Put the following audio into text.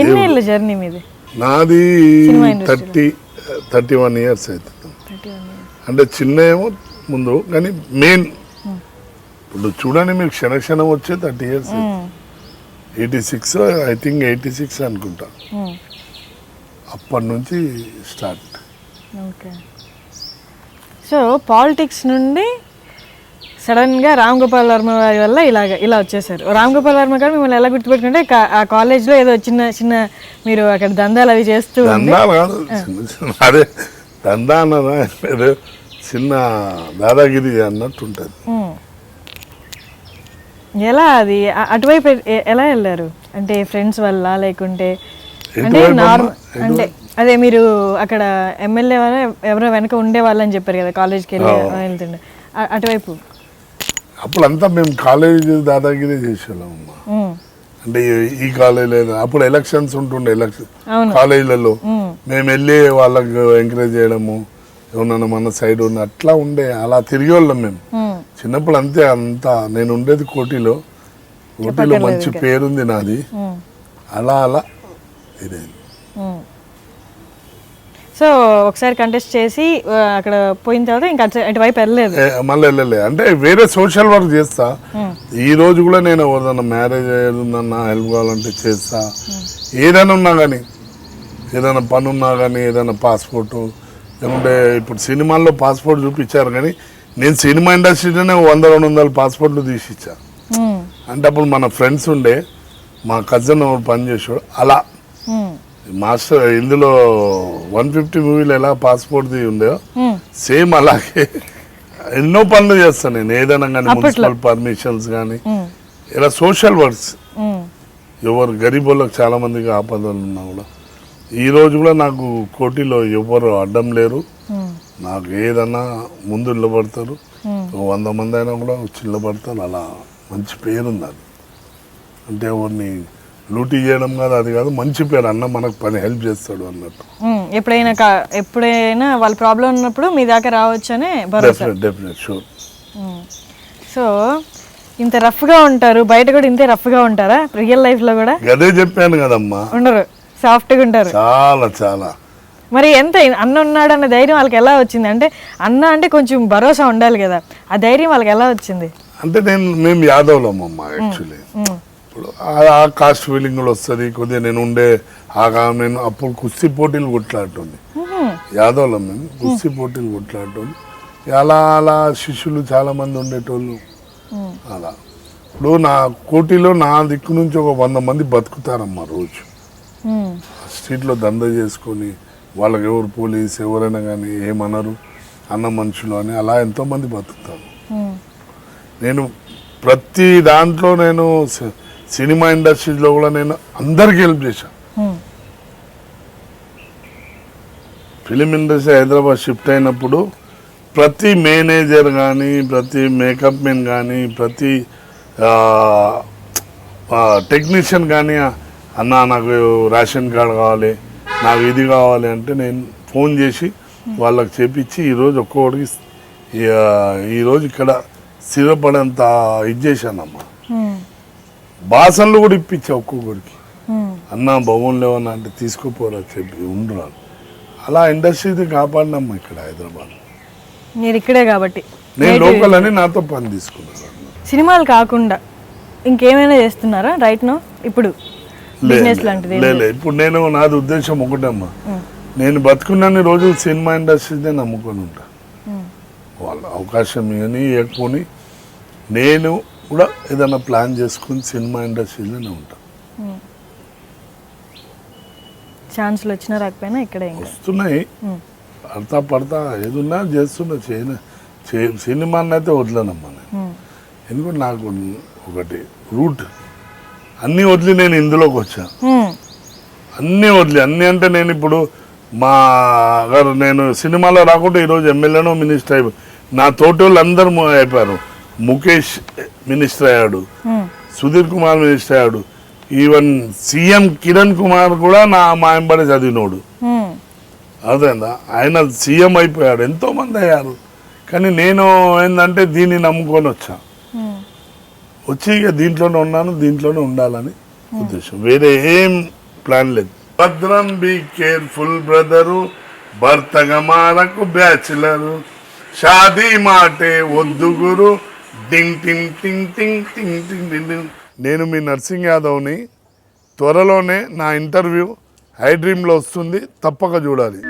ఎన్నేళ్ళ journey మీది? నాది 31 years అవుతుంది. అంటే చిన్న ఏమో ముందు, కానీ మెయిన్ ఇప్పుడు చూడండి మీకు క్షణక్షణం వచ్చే 30 ఇయర్స్. 86 ఐ థింక్ 86 అనుకుంటా. అప్పటి నుంచి స్టార్ట్. ఓకే. సో పాలిటిక్స్ నుండి సడన్గా రామ్ గోపాల్ వర్మ గారి వల్ల ఇలా వచ్చేసారు. రామ్ గోపాల్ వర్మ గారు మిమ్మల్ని ఎలా గుర్తుపెట్టుకుంటే ఆ కాలేజ్లో ఏదో చిన్న చిన్న మీరు అక్కడ దందాలు అవి చేస్తూ అదే దందా అన్నదా చిన్న దాదాగిరి అన్నట్టు ఉంటుంది. ఎలా అది అటువైపు ఎలా వెళ్ళారు? అంటే ఫ్రెండ్స్ వల్ల లేకుంటే అంటే అంటే అదే మీరు అక్కడ ఎమ్మెల్యే వల్ల ఎవరో వెనక ఉండే వాళ్ళని చెప్పారు కదా, కాలేజ్కి వెళ్తుండే అటువైపు. అప్పుడంతా మేము కాలేజ్ దాదాగిరి చేసేవాళ్ళం అమ్మా. అంటే ఈ కాలేజ్ అప్పుడు ఎలక్షన్స్ ఉంటుండే, కాలేజీలలో మేము వెళ్ళి వాళ్ళకు ఎంకరేజ్ చేయడము, ఏమన్నా మన సైడ్ ఉన్న అట్లా ఉండే, అలా తిరిగి వాళ్ళం మేము చిన్నప్పుడు. అంతే అంతా నేను ఉండేది కోటిలో మంచి పేరుంది నాది, అలా ఇదే. సో ఒకసారి కంటెస్ట్ చేసి అక్కడ పోయిన తర్వాత ఇంకా అటువైపు వెళ్ళలేదు, మళ్ళీ వెళ్ళలే. అంటే వేరే సోషల్ వర్క్ చేస్తా. ఈ రోజు కూడా నేను ఏదన్నా మ్యారేజ్ అయ్యేదన్నా హెల్ప్ కావాలంటే చేస్తా. ఏదైనా ఉన్నా కానీ, ఏదైనా పని ఉన్నా కానీ, ఏదైనా పాస్పోర్టు లేకుంటే ఇప్పుడు సినిమాల్లో పాస్పోర్ట్ చూపించారు, కానీ నేను సినిమా ఇండస్ట్రీలోనే 100-200 పాస్పోర్ట్లు తీసి ఇచ్చా. అంటే అప్పుడు మన ఫ్రెండ్స్ ఉండే, మా కజిన్ పనిచేసాడు, అలా మాస్టర్ ఇందులో 150 మూవీలు ఎలా పాస్పోర్ట్ ఉందో సేమ్ అలాగే ఎన్నో పనులు చేస్తాను నేను. ఏదైనా కానీ మున్సిపల్ పర్మిషన్స్ కానీ ఇలా సోషల్ వర్క్స్. ఎవరు గరీబ్ వాళ్ళకి చాలా మందికి ఆపదలు ఉన్నా కూడా ఈ రోజు కూడా నాకు కోటిలో ఎవరు అడ్డం లేరు. నాకు ఏదన్నా ముందు నిలబడతారు, 100 మంది అయినా కూడా వచ్చి నిలబడతారు. అలా మంచి పేరుంది. అది అంటే ఎవరిని లూటీ చేయడం కాదు, అది కాదు, మంచి పేరు. అన్న మనకు పని హెల్ప్ చేస్తాడు అన్నట్టు. ఎప్పుడైనా వాళ్ళ ప్రాబ్లం ఉన్నప్పుడు మీ దాకా రావచ్చు అనే డెఫినెట్ షూర్. సో ఇంత రఫ్గా ఉంటారు, బయట కూడా ఇంతే రఫ్గా ఉంటారా రియల్ లైఫ్లో కూడా? అదే చెప్పాను కదమ్మా, ఉండరు, సాఫ్ట్గా ఉంటారు. చాలా చాలా. మరి ఎంత అన్న ఉన్నాడు అన్న ధైర్యం వాళ్ళకి ఎలా వచ్చింది? అంటే అన్న అంటే కొంచెం భరోసా ఉండాలి కదా, ఆ ధైర్యం వాళ్ళకి ఎలా వచ్చింది? అంటే మేము యాదవ్లం అమ్మ యాక్చువల్లీ. ఇప్పుడు ఆ కాస్ట్ ఫీలింగ్ కూడా వస్తుంది కొద్దిగా. నేను నేను అప్పుడు కుస్తీ పోటీలు కొట్లాడుతుంది యాదవ్లం. మేము కుస్తీ పోటీలు కొట్లాడుతుంది. అలా శిష్యులు చాలా మంది ఉండేటోళ్ళు. అలా ఇప్పుడు నా కోటిలో నా దిక్కు నుంచి ఒక 100 మంది బతుకుతారమ్మా రోజు. స్ట్రీట్లో దందా చేసుకొని వాళ్ళకి ఎవరు పోలీస్ ఎవరైనా కానీ ఏమనరు, అన్న మనుషులు అని అలా ఎంతోమంది బతుకుతారు. నేను ప్రతి దాంట్లో నేను సినిమా ఇండస్ట్రీలో కూడా నేను అందరికి హెల్ప్ చేశాను. ఫిలిం ఇండస్ట్రీ హైదరాబాద్ షిఫ్ట్ అయినప్పుడు ప్రతి మేనేజర్ కానీ, ప్రతి మేకప్ మెన్ కానీ, ప్రతి టెక్నీషియన్ కానీ, అన్న నాకు రేషన్ కార్డు కావాలి, నాకు ఇది కావాలి అంటే నేను ఫోన్ చేసి వాళ్ళకి చేపించి ఈరోజు ఒక్కొక్కడికి ఈరోజు ఇక్కడ స్థిరపడేంత ఇది చేశానమ్మా. బాసన్లు కూడా ఇప్పించా ఒక్కొక్కడికి. అన్న భవన్ లేవన్నా అంటే తీసుకోపోరా చెప్పి ఉండరాను. అలా ఇండస్ట్రీని కాపాడినమ్మా ఇక్కడ హైదరాబాద్. మీరు ఇక్కడే కాబట్టి నేను లోకల్ అని నాతో పని తీసుకున్నాను. సినిమాలు కాకుండా ఇంకేమైనా చేస్తున్నారా రైట్ నో? ఇప్పుడు ఇప్పుడు నేను నాది ఉద్దేశం ఒకటమ్మా, నేను బతుకున్నన్ని రోజులు సినిమా ఇండస్ట్రీనే నమ్ముకొని ఉంటా. వాళ్ళ అవకాశం కానీ ఇవ్వకపోని నేను కూడా ఏదైనా ప్లాన్ చేసుకుని సినిమా ఇండస్ట్రీలోనే ఉంటా. ఛాన్స్లు వచ్చినా రాకపోయినా ఇక్కడే వస్తున్నాయి. పడతా ఏదున్నా చేస్తున్నా. సినిమాని అయితే వదలనమ్మా నేను. ఎందుకంటే నాకు ఒకటి రూట్ అన్నీ వదిలి నేను ఇందులోకి వచ్చా. అన్నీ అంటే నేను ఇప్పుడు మా గారు నేను సినిమాలో రాకుండా ఈరోజు ఎమ్మెల్యేనో మినిస్టర్ అయిపోయి నా తోటి వాళ్ళు అందరూ అయిపోయారు. ముఖేష్ మినిస్టర్ అయ్యాడు, సుధీర్ కుమార్ మినిస్టర్ అయ్యాడు, ఈవెన్ సీఎం కిరణ్ కుమార్ కూడా మా ఎంబడే చదివినోడు. అదేందా ఆయన సీఎం అయిపోయాడు, ఎంతో మంది అయ్యారు. కానీ నేను ఏంటంటే దీన్ని నమ్ముకొని వచ్చి ఇక దీంట్లోనే ఉన్నాను, దీంట్లోనే ఉండాలని ఉద్దేశం. వేరే ఏం ప్లాన్ లేదు. భద్రం బీ కేర్ఫుల్ బ్రదరు, భర్తగా మారకు బ్యాచులరు, షాదీ మాటే వద్దు గురు, టింగ్ టింగ్ టింగ్ టింగ్ టింగ్ టింగ్ టింగ్ టింగ్. నేను మీ నర్సింగ్ యాదవ్ని. త్వరలోనే నా ఇంటర్వ్యూ ఐ డ్రీమ్లో వస్తుంది, తప్పక చూడాలి.